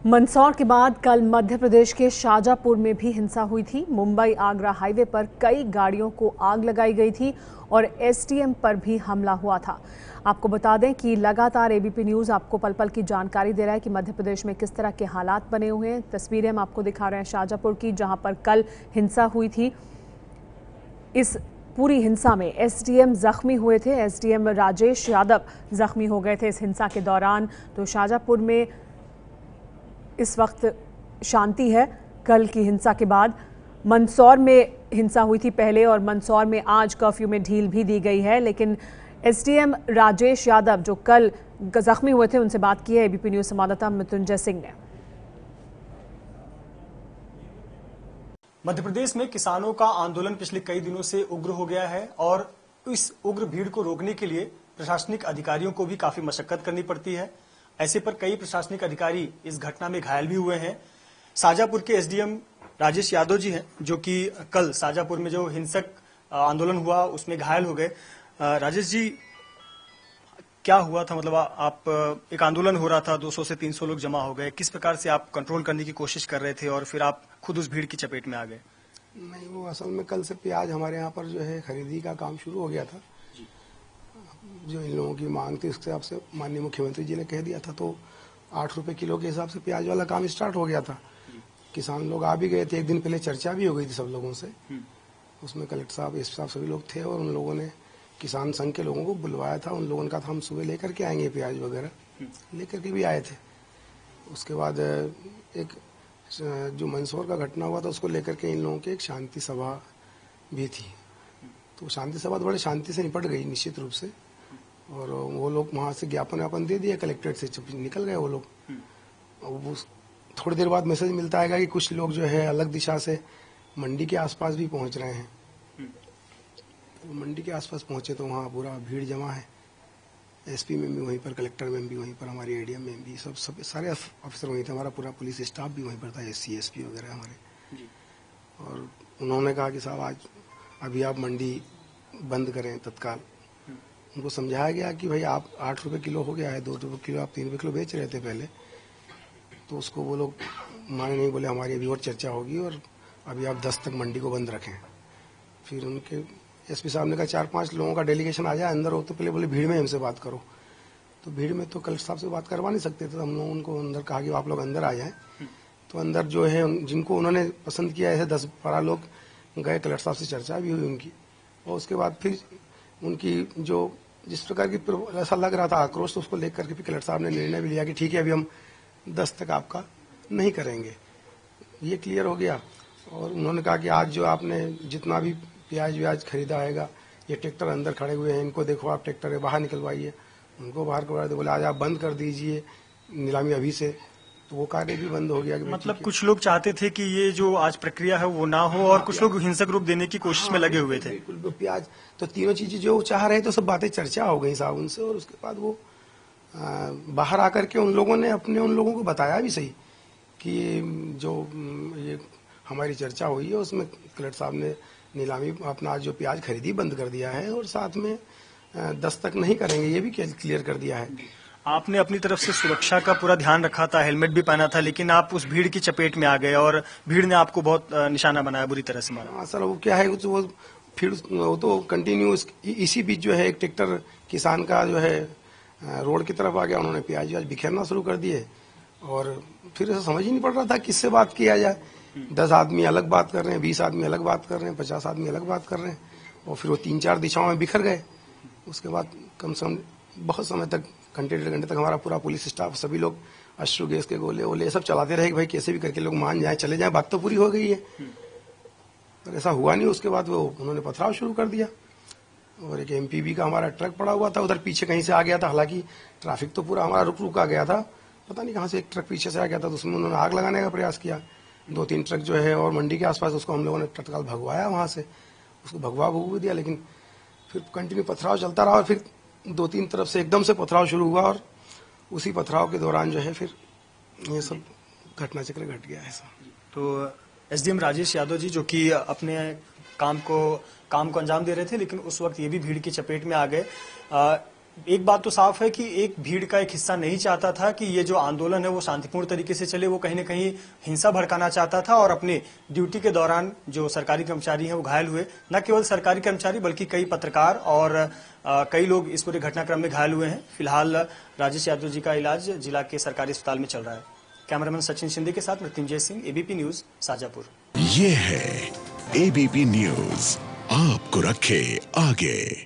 मंदसौर के बाद कल मध्य प्रदेश के शाजापुर में भी हिंसा हुई थी। मुंबई आगरा हाईवे पर कई गाड़ियों को आग लगाई गई थी और एसडीएम पर भी हमला हुआ था। आपको बता दें कि लगातार एबीपी न्यूज आपको पल पल की जानकारी दे रहा है कि मध्य प्रदेश में किस तरह के हालात बने हुए हैं। तस्वीरें हम आपको दिखा रहे हैं शाजापुर की, जहां पर कल हिंसा हुई थी। इस पूरी हिंसा में एसडीएम जख्मी हुए थे। एसडीएम राजेश यादव जख्मी हो गए थे इस हिंसा के दौरान। तो शाजापुर में इस वक्त शांति है। कल की हिंसा के बाद मंदसौर में हिंसा हुई थी पहले, और मंदसौर में आज कर्फ्यू में ढील भी दी गई है। लेकिन एसडीएम राजेश यादव जो कल जख्मी हुए थे, उनसे बात की है एबीपी न्यूज संवाददाता मृत्युंजय सिंह ने। मध्य प्रदेश में किसानों का आंदोलन पिछले कई दिनों से उग्र हो गया है और इस उग्र भीड़ को रोकने के लिए प्रशासनिक अधिकारियों को भी काफी मशक्कत करनी पड़ती है। ऐसे पर कई प्रशासनिक अधिकारी इस घटना में घायल भी हुए हैं। शाजापुर के एसडीएम राजेश यादव जी हैं, जो कि कल शाजापुर में जो हिंसक आंदोलन हुआ उसमें घायल हो गए। राजेश जी, क्या हुआ था? मतलब आप एक आंदोलन हो रहा था, 200 से 300 लोग जमा हो गए, किस प्रकार से आप कंट्रोल करने की कोशिश कर रहे थे और फिर आप खुद उस भीड़ की चपेट में आ गए? नहीं, वो असल में कल से प्याज हमारे यहाँ पर जो है खरीदी का काम शुरू हो गया था। जो इन लोगों की मांग थी उसके हिसाब से माननीय मुख्यमंत्री जी ने कह दिया था, तो 8 रुपए किलो के हिसाब से प्याज वाला काम स्टार्ट हो गया था। किसान लोग आ भी गए थे, एक दिन पहले चर्चा भी हो गई थी सब लोगों से। उसमें कलेक्टर साहब, एसपी साहब सभी लोग थे और उन लोगों ने किसान संघ के लोगों को बुलवाया था। उन लोगों ने कहा था हम सुबह लेकर के आएंगे प्याज वगैरह, लेकर के भी आए थे। उसके बाद एक जो मंदसौर का घटना हुआ था उसको लेकर के इन लोगों की एक शांति सभा भी थी। तो शांति सभा तो बड़े शांति से निपट गई निश्चित रूप से, और वो लोग वहां से ज्ञापन व्यापन दे दिया कलेक्ट्रेट से, निकल गए वो लोग। वो थोड़ी देर बाद मैसेज मिलता है कि कुछ लोग जो है अलग दिशा से मंडी के आसपास भी पहुंच रहे हैं। तो मंडी के आसपास पहुंचे तो वहाँ पूरा भीड़ जमा है। एसपी में भी वहीं पर, कलेक्टर में भी वहीं पर, हमारे एडीएम में भी, सब सारे ऑफिसर वहीं थे। हमारा पूरा पुलिस स्टाफ भी वहीं पर था, एससी एसपी वगैरह हमारे। और उन्होंने कहा कि साहब आज अभी आप मंडी बंद करें तत्काल। उनको समझाया गया कि भाई आप 8 रुपए किलो हो गया है, 2 रुपए किलो आप 3 रुपए किलो बेच रहे थे पहले, तो उसको वो लोग माने नहीं, बोले हमारी अभी और चर्चा होगी और अभी आप 10 तक मंडी को बंद रखें। फिर उनके एसपी साहब ने कहा 4-5 लोगों का डेलीगेशन आ जाए अंदर हो, तो पहले बोले भीड़ में हमसे बात करो। तो भीड़ में तो कलेक्टर साहब से बात करवा नहीं सकते थे, तो हम लोग उनको अंदर कहा कि आप लोग अंदर आ जाएं। तो अंदर जो है जिनको उन्होंने पसंद किया, ऐसे 10-12 लोग गए, कलेक्टर साहब से चर्चा भी हुई उनकी। और उसके बाद फिर उनकी जो जिस प्रकार की ऐसा लग रहा था आक्रोश, तो उसको लेकर के फिर कलेक्टर साहब ने निर्णय भी लिया कि ठीक है अभी हम 10 तक आपका नहीं करेंगे। ये क्लियर हो गया। और उन्होंने कहा कि आज जो आपने जितना भी प्याज व्याज खरीदा आएगा, ये ट्रैक्टर अंदर खड़े हुए हैं, इनको देखो आप ट्रैक्टर बाहर निकलवाइए। उनको बाहर करवाए तो बोले आज आप बंद कर दीजिए नीलामी अभी से। तो वो कार्य भी बंद हो गया। मतलब कुछ लोग चाहते थे कि ये जो आज प्रक्रिया है वो ना हो, और कुछ लोग हिंसक रूप देने की कोशिश में लगे हुए थे। बिल्कुल, प्याज तो तीनों चीजें जो चाह रहे थे, सब बातें चर्चा हो गई साहब उनसे। और उसके बाद वो बाहर आकर के उन लोगों ने उन लोगों को बताया भी सही कि जो ये हमारी चर्चा हुई है उसमें कलेक्टर साहब ने नीलामी अपना जो प्याज खरीदी बंद कर दिया है, और साथ में 10 तक नहीं करेंगे, ये भी क्लियर कर दिया है। आपने अपनी तरफ से सुरक्षा का पूरा ध्यान रखा था, हेलमेट भी पहना था, लेकिन आप उस भीड़ की चपेट में आ गए और भीड़ ने आपको बहुत निशाना बनाया, बुरी तरह से मारा। हाँ सर, वो क्या है, वो फिर वो तो कंटिन्यू इसी बीच जो है एक ट्रैक्टर किसान का जो है रोड की तरफ आ गया। उन्होंने प्याज व्याज बिखेरना शुरू कर दिए, और फिर ऐसा समझ ही नहीं पड़ रहा था किससे बात किया जाए। 10 आदमी अलग बात कर रहे हैं, 20 आदमी अलग बात कर रहे हैं, 50 आदमी अलग बात कर रहे हैं, और फिर वो 3-4 दिशाओं में बिखर गए। उसके बाद कम से कम बहुत समय तक, घंटे 1.5 घंटे तक हमारा पूरा पुलिस स्टाफ सभी लोग अश्रु गैस के गोले वोले सब चलाते रहे कि भाई कैसे भी करके लोग मान जाए, चले जाए, बात तो पूरी हो गई है। पर ऐसा हुआ नहीं। उसके बाद वो उन्होंने पथराव शुरू कर दिया, और एक एमपीबी का हमारा ट्रक पड़ा हुआ था उधर पीछे कहीं से आ गया था। हालांकि ट्रैफिक तो पूरा हमारा रुका गया था, पता नहीं कहाँ से एक ट्रक पीछे से आ गया था, तो उसमें उन्होंने आग लगाने का प्रयास किया। 2-3 ट्रक जो है और मंडी के आसपास, उसको हम लोगों ने तत्काल भगवाया वहां से, उसको भगवा भी दिया। लेकिन फिर कंटिन्यू पथराव चलता रहा, और फिर 2-3 तरफ से एकदम से पथराव शुरू हुआ, और उसी पथराव के दौरान जो है फिर ये सब घटना चक्र घट गया ऐसा। तो एसडीएम राजेश यादव जी, जो कि अपने काम को अंजाम दे रहे थे, लेकिन उस वक्त ये भी भीड़ की चपेट में आ गए। एक बात तो साफ है कि एक भीड़ का एक हिस्सा नहीं चाहता था कि ये जो आंदोलन है वो शांतिपूर्ण तरीके से चले, वो कहीं ना कहीं हिंसा भड़काना चाहता था और अपने ड्यूटी के दौरान जो सरकारी कर्मचारी हैं वो घायल हुए। न केवल सरकारी कर्मचारी बल्कि कई पत्रकार और कई लोग इस पूरे घटनाक्रम में घायल हुए हैं। फिलहाल राजेश यादव जी का इलाज जिला के सरकारी अस्पताल में चल रहा है। कैमरामैन सचिन शिंदे के साथ मृत्युंजय सिंह, एबीपी न्यूज, शाजापुर। ये है एबीपी न्यूज, आपको रखे आगे।